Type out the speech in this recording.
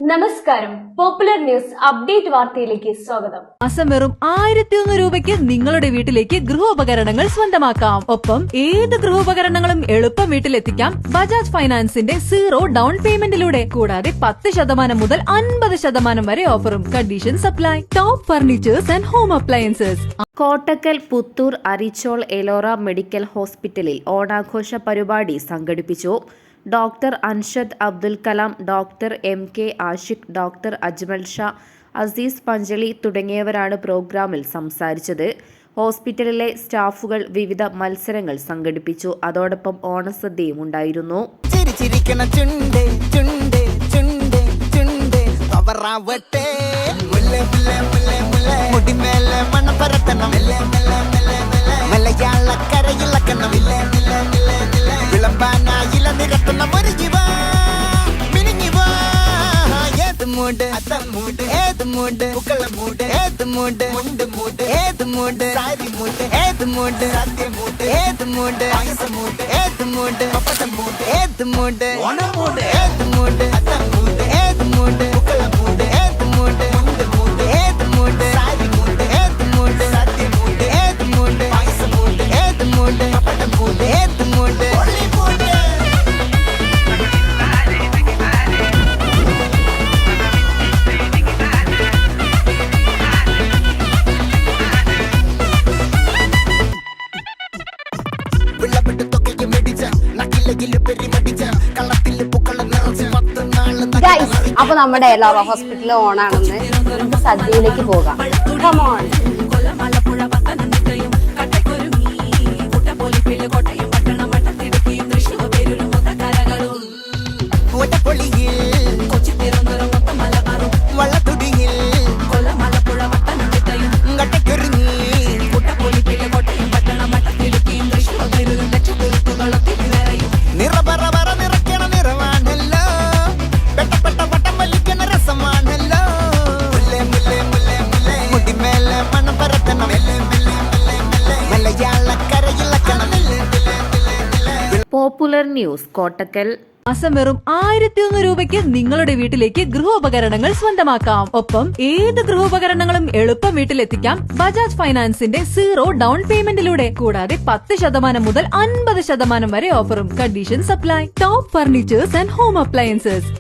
നമസ്കാരം. Popular news update വാർത്തയിലേക്ക് സ്വാഗതം. മാസം വെറും 1001 രൂപയ്ക്ക് നിങ്ങളുടെ വീട്ടിലേക്ക് ഗൃഹോപകരണങ്ങൾ സ്വന്തമാക്കാം. ഒപ്പം ഏത് ഗൃഹോപകരണങ്ങളും എളുപ്പം വീട്ടിലെത്തിക്കാം ബജാജ് ഫൈനാൻസിന്റെ 0 ഡൗൺ പേയ്മെന്റിലൂടെ. കൂടാതെ 10% മുതൽ 50% വരെ ഓഫറും. Condition supply. Top furnitures and home appliances. Kottakkal, Puthur, Arichol Ellora medical ഹോസ്പിറ്റലിൽ ഓണാഘോഷ പരിപാടി സംഘടിപ്പിച്ചു. Doctor Anshad Abdul Kalam, doctor MK Ashiq, doctor Ajmal Shah, Aziz Panchali തുടങ്ങിയവരാണ് പ്രോഗ്രാമിൽ സംസാരിച്ചത്. ഹോസ്പിറ്റലിലെ സ്റ്റാഫുകൾ വിവിധ മത്സരങ്ങൾ സംഘടിപ്പിച്ചു. അതോടൊപ്പം ഓണസദ്യയും ഉണ്ടായിരുന്നു. അപ്പൊ നമ്മുടെ എലോറ ഹോസ്പിറ്റലിൽ ഓണാണെന്ന് നമുക്ക് സദ്യയിലേക്ക് പോകാം. കമോൺ. Popular news Kottakkal. മാസം വെറും 1001 രൂപയ്ക്ക് നിങ്ങളുടെ വീട്ടിലേക്ക് ഗൃഹോപകരണങ്ങൾ സ്വന്തമാക്കാം. ഒപ്പം ഏത് ഗൃഹോപകരണങ്ങളും എളുപ്പം വീട്ടിലെത്തിക്കാം ബജാജ് ഫൈനാൻസിന്റെ 0 ഡൗൺ പേയ്മെന്റിലൂടെ. കൂടാതെ 10% മുതൽ 50% വരെ ഓഫറും. Condition supply. Top furnitures and home appliances.